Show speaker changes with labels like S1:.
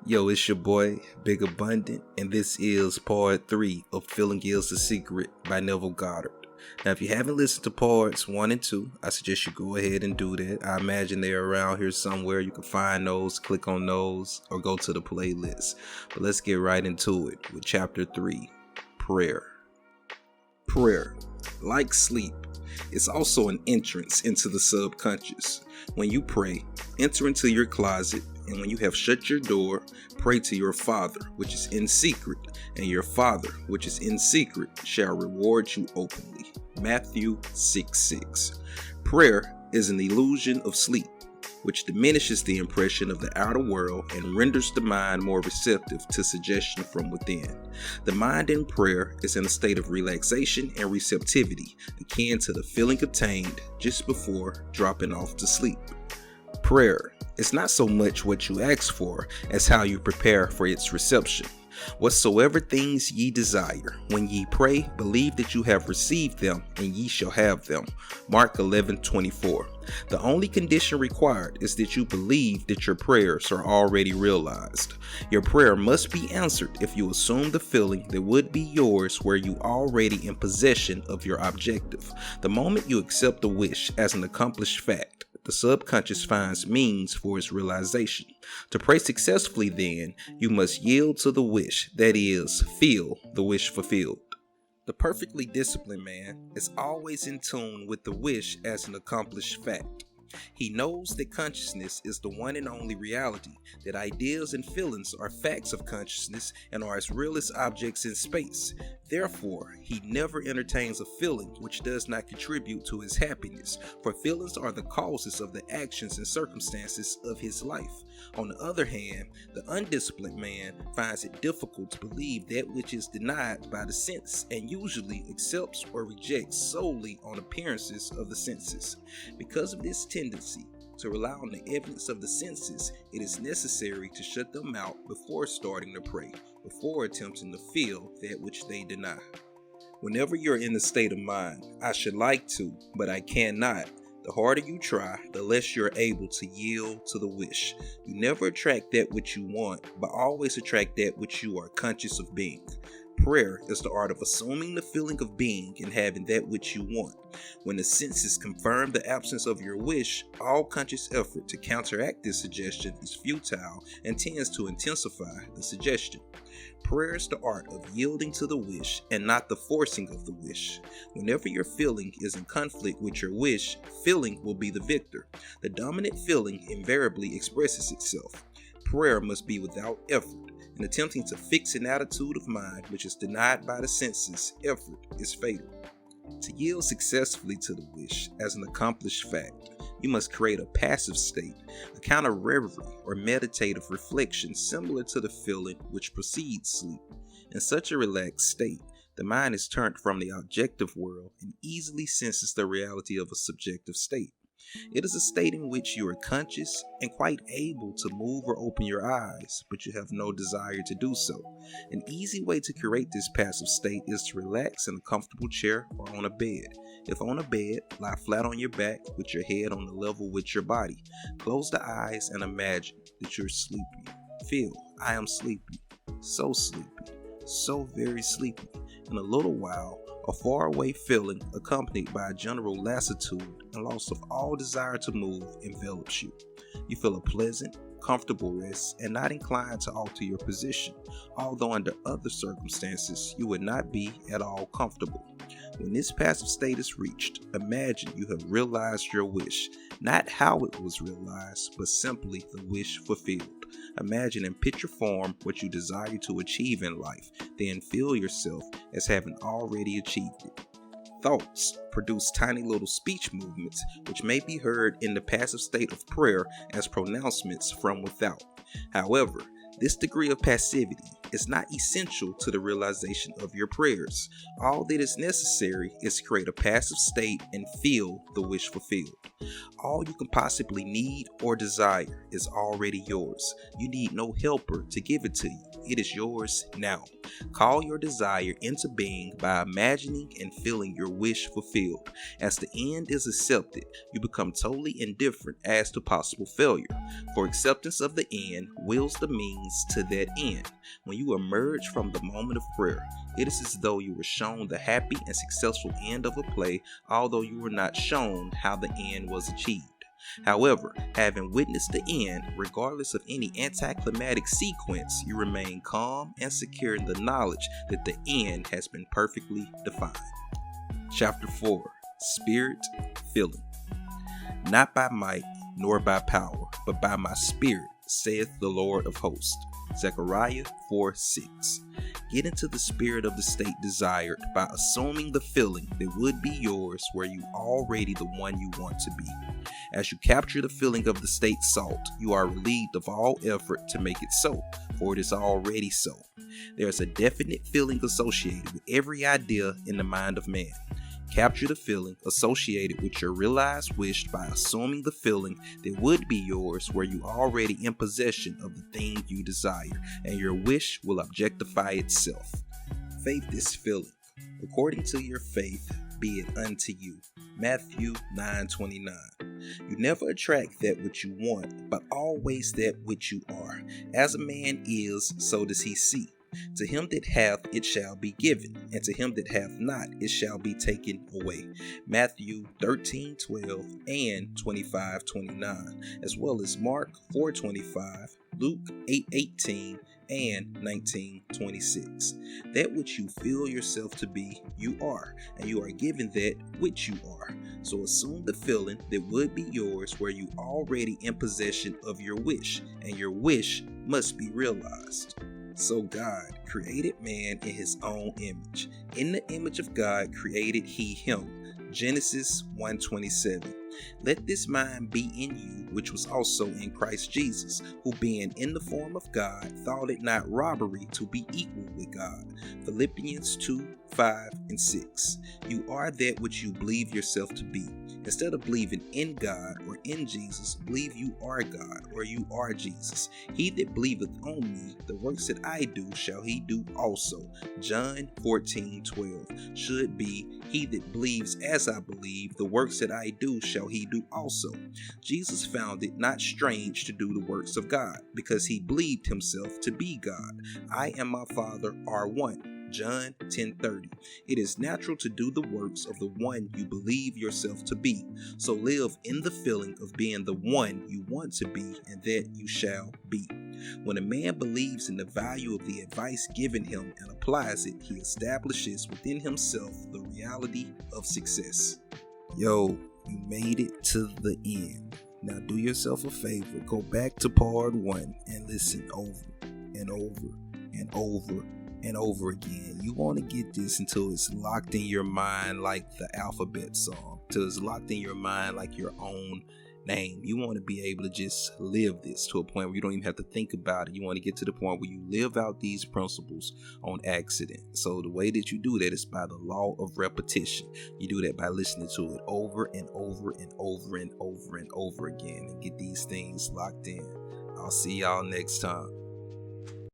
S1: Yo, it's your boy, Big Abundant, and this is part 3 of Feeling is the Secret by Neville Goddard. Now, if you haven't listened to parts 1 and 2, I suggest you go ahead and do that. I imagine they're around here somewhere. You can find those, click on those, or go to the playlist. But let's get right into it with chapter 3, Prayer. Prayer, like sleep, is also an entrance into the subconscious. When you pray, enter into your closet, and when you have shut your door, pray to your Father, which is in secret, and your Father, which is in secret, shall reward you openly. Matthew 6:6. Prayer is an illusion of sleep, which diminishes the impression of the outer world and renders the mind more receptive to suggestion from within. The mind in prayer is in a state of relaxation and receptivity, akin to the feeling obtained just before dropping off to sleep. Prayer is not so much what you ask for as how you prepare for its reception. Whatsoever things ye desire, when ye pray, believe that you have received them, and ye shall have them. Mark 11:24. The only condition required is that you believe that your prayers are already realized. Your prayer must be answered if you assume the feeling that would be yours were you already in possession of your objective. The moment you accept a wish as an accomplished fact, the subconscious finds means for its realization. To pray successfully, then, you must yield to the wish, that is, feel the wish fulfilled. The perfectly disciplined man is always in tune with the wish as an accomplished fact. He knows that consciousness is the one and only reality, that ideas and feelings are facts of consciousness and are as real as objects in space. Therefore, he never entertains a feeling which does not contribute to his happiness, for feelings are the causes of the actions and circumstances of his life. On the other hand, the undisciplined man finds it difficult to believe that which is denied by the sense and usually accepts or rejects solely on appearances of the senses. Because of this tendency to rely on the evidence of the senses, it is necessary to shut them out before starting to pray, before attempting to feel that which they deny. Whenever you're in the state of mind, I should like to, but I cannot, the harder you try, the less you're able to yield to the wish. You never attract that which you want, but always attract that which you are conscious of being. Prayer is the art of assuming the feeling of being and having that which you want. When the senses confirm the absence of your wish, all conscious effort to counteract this suggestion is futile and tends to intensify the suggestion. Prayer is the art of yielding to the wish and not the forcing of the wish. Whenever your feeling is in conflict with your wish, feeling will be the victor. The dominant feeling invariably expresses itself. Prayer must be without effort. In attempting to fix an attitude of mind which is denied by the senses, effort is fatal. To yield successfully to the wish as an accomplished fact, you must create a passive state, a kind of reverie or meditative reflection similar to the feeling which precedes sleep. In such a relaxed state, the mind is turned from the objective world and easily senses the reality of a subjective state. It is a state in which you are conscious and quite able to move or open your eyes, but you have no desire to do so. An easy way to create this passive state is to relax in a comfortable chair or on a bed. If on a bed, lie flat on your back with your head on the level with your body. Close the eyes and imagine that you're sleepy. Feel, I am sleepy, so very sleepy. In a little while, a faraway feeling accompanied by a general lassitude and loss of all desire to move envelops you. You feel a pleasant, comfortable rest and not inclined to alter your position, although under other circumstances you would not be at all comfortable. When this passive state is reached, imagine you have realized your wish, not how it was realized, but simply the wish fulfilled. Imagine in picture form what you desire to achieve in life, then feel yourself as having already achieved it. Thoughts produce tiny little speech movements which may be heard in the passive state of prayer as pronouncements from without. However, this degree of passivity is not essential to the realization of your prayers. All that is necessary is to create a passive state and feel the wish fulfilled. All you can possibly need or desire is already yours. You need no helper to give it to you. It is yours now. Call your desire into being by imagining and feeling your wish fulfilled. As the end is accepted, you become totally indifferent as to possible failure. For acceptance of the end wills the means to that end. When you emerge from the moment of prayer, it is as though you were shown the happy and successful end of a play, although you were not shown how the end was achieved. However, having witnessed the end, regardless of any anticlimactic sequence, you remain calm and secure in the knowledge that the end has been perfectly defined. Chapter 4. Spirit Filling. Not by might nor by power, but by my spirit, saith the Lord of hosts. Zechariah 4:6. Get into the spirit of the state desired by assuming the feeling that would be yours were you already the one you want to be. As you capture the feeling of the state sought, you are relieved of all effort to make it so, for it is already so. There is a definite feeling associated with every idea in the mind of man. Capture the feeling associated with your realized wish by assuming the feeling that would be yours were you already in possession of the thing you desire, and your wish will objectify itself. Faith is feeling. According to your faith, be it unto you. Matthew 9:29. You never attract that which you want, but always that which you are. As a man is, so does he see. To him that hath, it shall be given, and to him that hath not, it shall be taken away. Matthew 13:12 and 25:29, as well as Mark 4:25, Luke 8:18, and 19:26. That which you feel yourself to be, you are, and you are given that which you are. So assume the feeling that would be yours were you already in possession of your wish, and your wish must be realized. So God created man in his own image. In the image of God created he him. Genesis 1:27. Let this mind be in you, which was also in Christ Jesus, who being in the form of God, thought it not robbery to be equal with God. Philippians 2:5 and 6. You are that which you believe yourself to be. Instead of believing in God or in Jesus, believe you are God or you are Jesus. He that believeth on me, the works that I do shall he do also. John 14:12. Should be, he that believes as I believe, the works that I do shall he do also. Jesus found it not strange to do the works of God, because he believed himself to be God. I and my Father are one. John 10:30. It is natural to do the works of the one you believe yourself to be. So live in the feeling of being the one you want to be, and that you shall be. When a man believes in the value of the advice given him and applies it, he establishes within himself the reality of success. Yo, you made it to the end. Now do yourself a favor, go back to part 1 and listen over and over and over and over again. You want to get this until it's locked in your mind like the alphabet song, till it's locked in your mind like your own name. You want to be able to just live this to a point where you don't even have to think about it. You want to get to the point where you live out these principles on accident. So the way that you do that is by the law of repetition. You do that by listening to it over and over and over and over and over again, and get these things locked in. I'll see y'all next time.